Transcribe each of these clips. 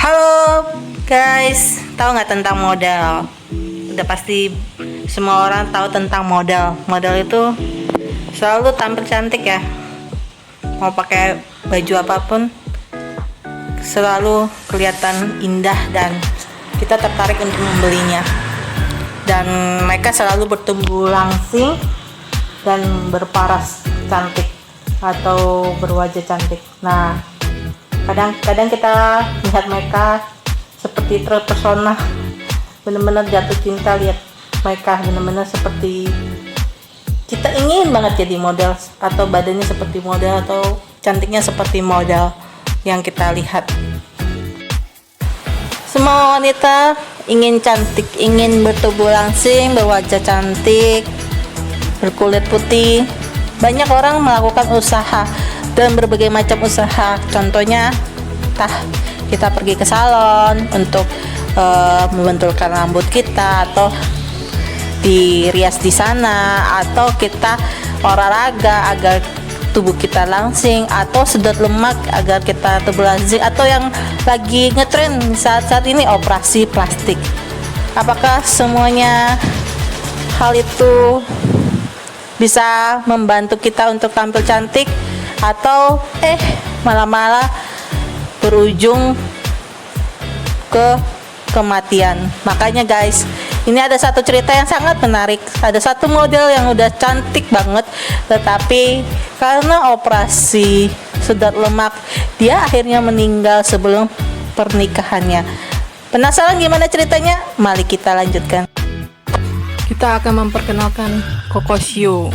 Halo guys, tahu nggak tentang modal? Udah pasti semua orang tahu tentang modal. Modal itu selalu tampil cantik ya. Mau pakai baju apapun selalu kelihatan indah dan kita tertarik untuk membelinya. Dan mereka selalu bertumbuh langsing dan berparas cantik atau berwajah cantik. Nah, kadang-kadang kita lihat mereka seperti terpesona, benar-benar jatuh cinta lihat mereka, benar-benar seperti kita ingin banget jadi model, atau badannya seperti model, atau cantiknya seperti model yang kita lihat. Semua wanita ingin cantik, ingin bertubuh langsing, berwajah cantik, berkulit putih. Banyak orang melakukan usaha dan berbagai macam usaha. Contohnya, kita pergi ke salon untuk membentulkan rambut kita, atau dirias di sana, atau kita olahraga agar tubuh kita langsing, atau sedot lemak agar kita tubuh langsing, atau yang lagi ngetren saat-saat ini operasi plastik. Apakah semuanya hal itu bisa membantu kita untuk tampil cantik, atau malah berujung ke kematian? Makanya guys, ini ada satu cerita yang sangat menarik. Ada satu model yang udah cantik banget, tetapi karena operasi sedot lemak, dia akhirnya meninggal sebelum pernikahannya. Penasaran gimana ceritanya? Mari kita lanjutkan. Kita akan memperkenalkan Coco Xiu.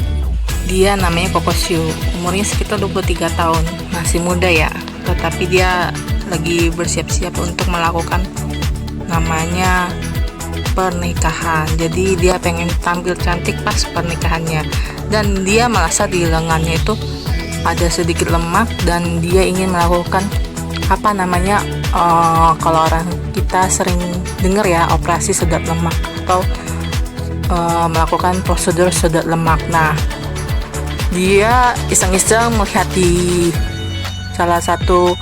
Dia namanya Coco Xiu, umurnya sekitar 23 tahun, masih muda ya, tetapi dia lagi bersiap-siap untuk melakukan namanya pernikahan. Jadi dia pengen tampil cantik pas pernikahannya, dan dia merasa di lengannya itu ada sedikit lemak, dan dia ingin melakukan kalau orang kita sering dengar ya, operasi sedot lemak, atau melakukan prosedur sedot lemak. Nah, dia iseng-iseng melihat di salah satu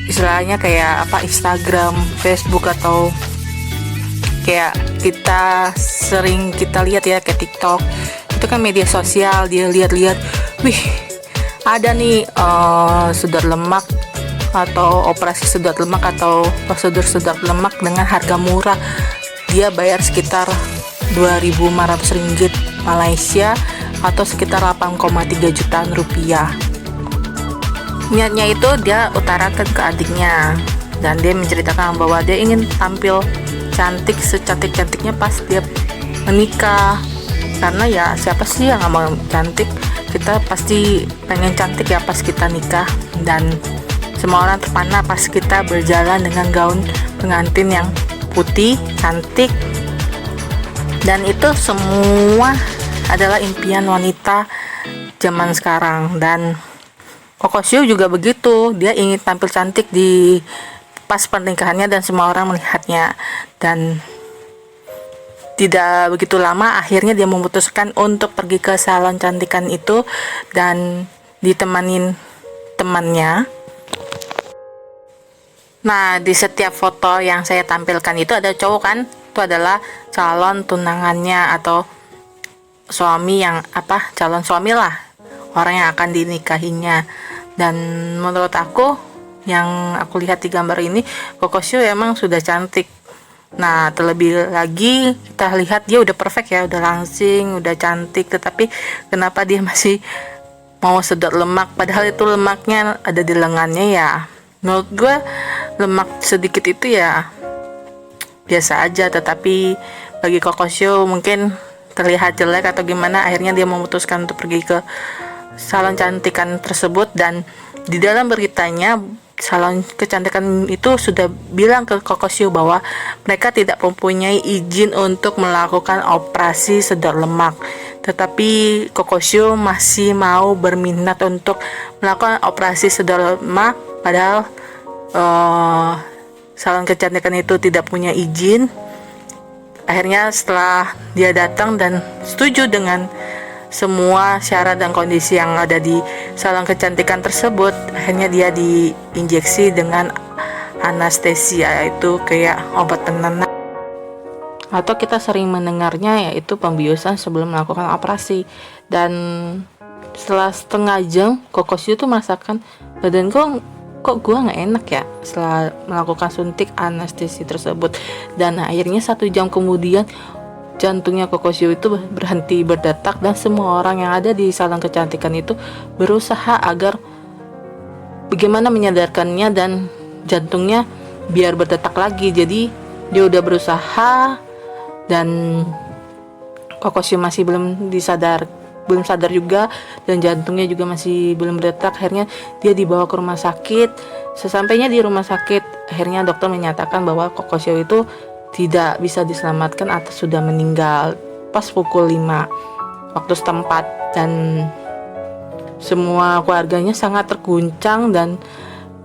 istilahnya kayak Instagram, Facebook, atau kayak kita lihat ya, kayak TikTok, itu kan media sosial. Dia lihat-lihat, wih, ada nih sedot lemak, atau operasi sedot lemak, atau prosedur sedot lemak dengan harga murah. Dia bayar sekitar 2.500 ringgit Malaysia, atau sekitar 8,3 jutaan rupiah. Niatnya itu dia utarakan ke adiknya, dan dia menceritakan bahwa dia ingin tampil cantik secantik-cantiknya pas dia menikah. Karena ya, siapa sih yang gak mau cantik? Kita pasti pengen cantik ya pas kita nikah, dan semua orang terpana pas kita berjalan dengan gaun pengantin yang putih, cantik. Dan itu semua adalah impian wanita zaman sekarang. Dan Coco Xiu juga begitu, dia ingin tampil cantik di pas pernikahannya, dan semua orang melihatnya. Dan tidak begitu lama, akhirnya dia memutuskan untuk pergi ke salon cantikan itu, dan ditemanin temannya. Nah, di setiap foto yang saya tampilkan itu ada cowok kan, itu adalah calon tunangannya, atau suami yang calon suami lah, orang yang akan dinikahinya. Dan menurut aku, yang aku lihat di gambar ini, Coco Xiu emang sudah cantik. Nah, terlebih lagi kita lihat dia udah perfect ya, udah langsing, udah cantik, tetapi kenapa dia masih mau sedot lemak, padahal itu lemaknya ada di lengannya ya. Menurut gue lemak sedikit itu ya biasa aja, tetapi bagi Coco Xiu mungkin terlihat jelek atau gimana, akhirnya dia memutuskan untuk pergi ke salon cantikan tersebut. Dan di dalam beritanya, salon kecantikan itu sudah bilang ke Coco Xiu bahwa mereka tidak mempunyai izin untuk melakukan operasi sedot lemak, tetapi Coco Xiu masih mau berminat untuk melakukan operasi sedot lemak, padahal salon kecantikan itu tidak punya izin. Akhirnya setelah dia datang dan setuju dengan semua syarat dan kondisi yang ada di salon kecantikan tersebut, akhirnya dia diinjeksi dengan anestesia, yaitu kayak obat penenang, atau kita sering mendengarnya yaitu pembiusan sebelum melakukan operasi. Dan setelah setengah jam Kokosio tuh merasakan badan kok gua nggak enak ya setelah melakukan suntik anestesi tersebut. Dan akhirnya 1 jam kemudian jantungnya Kokosio itu berhenti berdetak, dan semua orang yang ada di salon kecantikan itu berusaha agar bagaimana menyadarkannya dan jantungnya biar berdetak lagi. Jadi dia udah berusaha dan Kokosio masih belum sadar juga, dan jantungnya juga masih belum berdetak. Akhirnya dia dibawa ke rumah sakit. Sesampainya di rumah sakit, akhirnya dokter menyatakan bahwa Kokosio itu tidak bisa diselamatkan atau sudah meninggal pas pukul 5 waktu setempat. Dan semua keluarganya sangat terguncang dan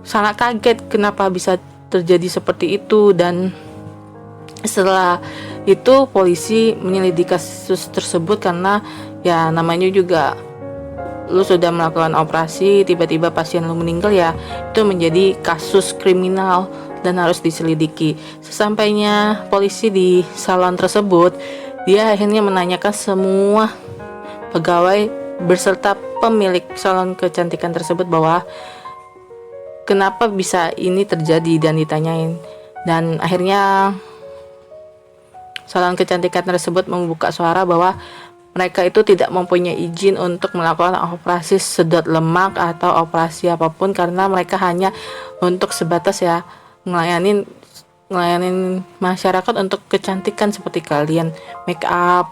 sangat kaget kenapa bisa terjadi seperti itu. Dan setelah itu polisi menyelidiki kasus tersebut karena ya namanya juga lu sudah melakukan operasi tiba-tiba pasien lu meninggal, ya itu menjadi kasus kriminal dan harus diselidiki. Sesampainya polisi di salon tersebut, dia akhirnya menanyakan semua pegawai berserta pemilik salon kecantikan tersebut bahwa kenapa bisa ini terjadi, dan ditanyain. Dan akhirnya salon kecantikan tersebut membuka suara bahwa mereka itu tidak mempunyai izin untuk melakukan operasi sedot lemak atau operasi apapun, karena mereka hanya untuk sebatas ya ngelayanin masyarakat untuk kecantikan seperti kalian, make up,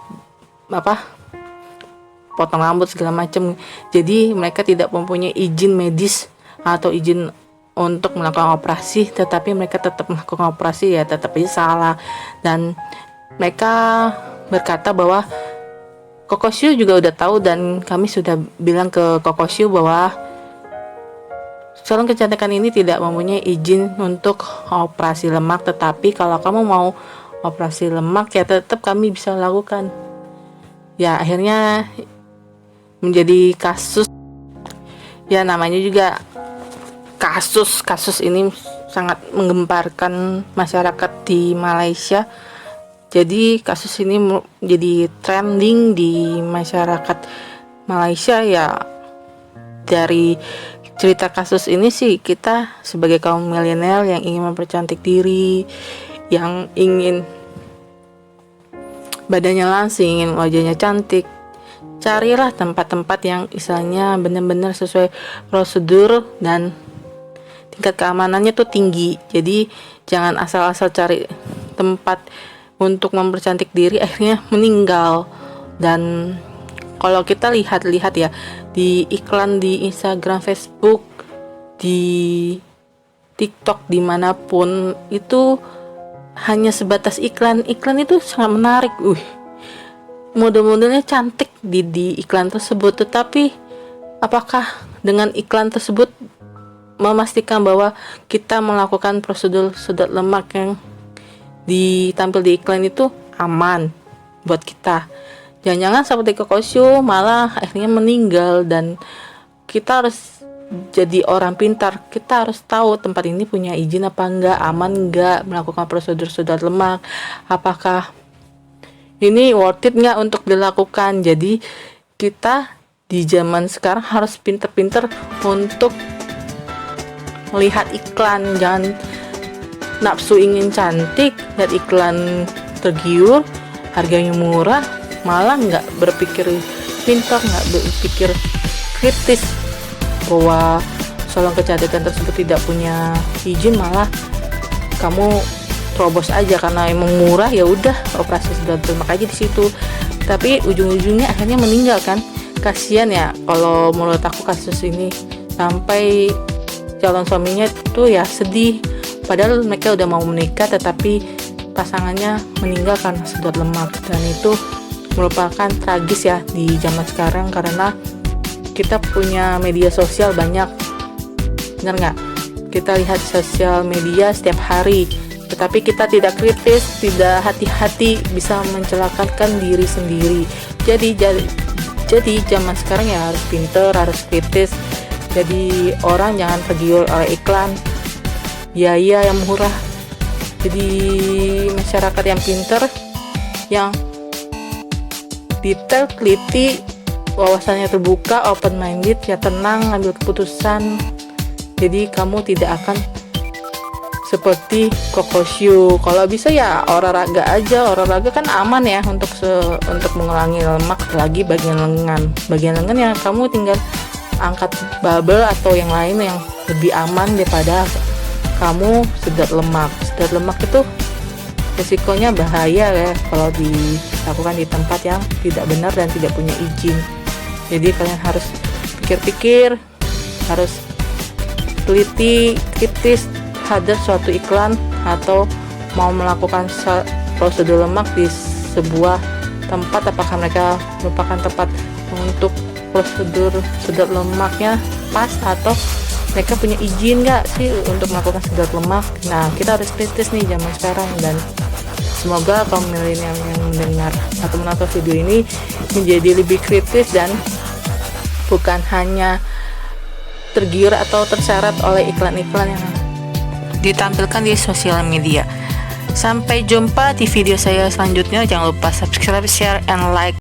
potong rambut segala macam. Jadi mereka tidak mempunyai izin medis atau izin untuk melakukan operasi, tetapi mereka tetap melakukan operasi, ya tetap aja salah. Dan mereka berkata bahwa Kokosio juga udah tahu, dan kami sudah bilang ke Kokosio bahwa salon kecantikan ini tidak mempunyai izin untuk operasi lemak, tetapi kalau kamu mau operasi lemak ya tetap kami bisa lakukan. Ya akhirnya menjadi kasus, ya namanya juga kasus ini sangat menggemparkan masyarakat di Malaysia. Jadi kasus ini jadi trending di masyarakat Malaysia. Ya dari cerita kasus ini sih, kita sebagai kaum milenial yang ingin mempercantik diri, yang ingin badannya langsing, ingin wajahnya cantik, carilah tempat-tempat yang istilahnya benar-benar sesuai prosedur dan tingkat keamanannya tuh tinggi. Jadi jangan asal-asal cari tempat untuk mempercantik diri akhirnya meninggal. Dan kalau kita lihat ya di iklan di Instagram, Facebook, di TikTok, dimanapun itu hanya sebatas iklan itu sangat menarik. Model-modelnya cantik di iklan tersebut, tetapi apakah dengan iklan tersebut memastikan bahwa kita melakukan prosedur sedot lemak yang ditampil di iklan itu aman buat kita? Jangan-jangan seperti Kokosio malah akhirnya meninggal. Dan kita harus jadi orang pintar, kita harus tahu tempat ini punya izin apa enggak, aman enggak melakukan prosedur sedot lemak, apakah ini worth it enggak untuk dilakukan. Jadi kita di zaman sekarang harus pintar-pintar untuk melihat iklan. Jangan nafsu ingin cantik, lihat iklan tergiur, harganya murah, malah nggak berpikir pintar, nggak berpikir kritis bahwa salon kecantikan tersebut tidak punya izin, malah kamu terobos aja karena emang murah, ya udah operasi sedot lemak aja di situ. Tapi ujung-ujungnya akhirnya meninggal kan. Kasian ya kalau menurut aku kasus ini, sampai calon suaminya tuh ya sedih. Padahal mereka udah mau menikah, tetapi pasangannya meninggal karena sedot lemak. Dan itu merupakan tragis ya di zaman sekarang, karena kita punya media sosial banyak, benar nggak? Kita lihat sosial media setiap hari, tetapi kita tidak kritis, tidak hati-hati, bisa mencelakakan diri sendiri. Jadi zaman sekarang ya harus pinter, harus kritis. Jadi orang jangan tergiur oleh iklan biaya yang murah. Jadi masyarakat yang pinter, yang detail, teliti, wawasannya terbuka, open minded, ya tenang ambil keputusan. Jadi kamu tidak akan seperti kokosyu. Kalau bisa ya olahraga aja. Olahraga kan aman ya untuk mengurangi lemak, lagi bagian lengan. Bagian lengan yang kamu tinggal angkat barbel atau yang lain yang lebih aman daripada kamu sedot lemak. Sedot lemak itu risikonya bahaya ya kalau dilakukan di tempat yang tidak benar dan tidak punya izin. Jadi kalian harus pikir-pikir, harus teliti, kritis terhadap suatu iklan atau mau melakukan prosedur lemak di sebuah tempat, apakah mereka merupakan tempat untuk prosedur sedot lemaknya pas, atau mereka punya izin nggak sih untuk melakukan sedot lemak. Nah, kita harus kritis nih zaman sekarang, dan semoga kaum milenial yang mendengar atau menonton video ini menjadi lebih kritis dan bukan hanya tergiur atau terseret oleh iklan-iklan yang ditampilkan di sosial media. Sampai jumpa di video saya selanjutnya. Jangan lupa subscribe, share, and like.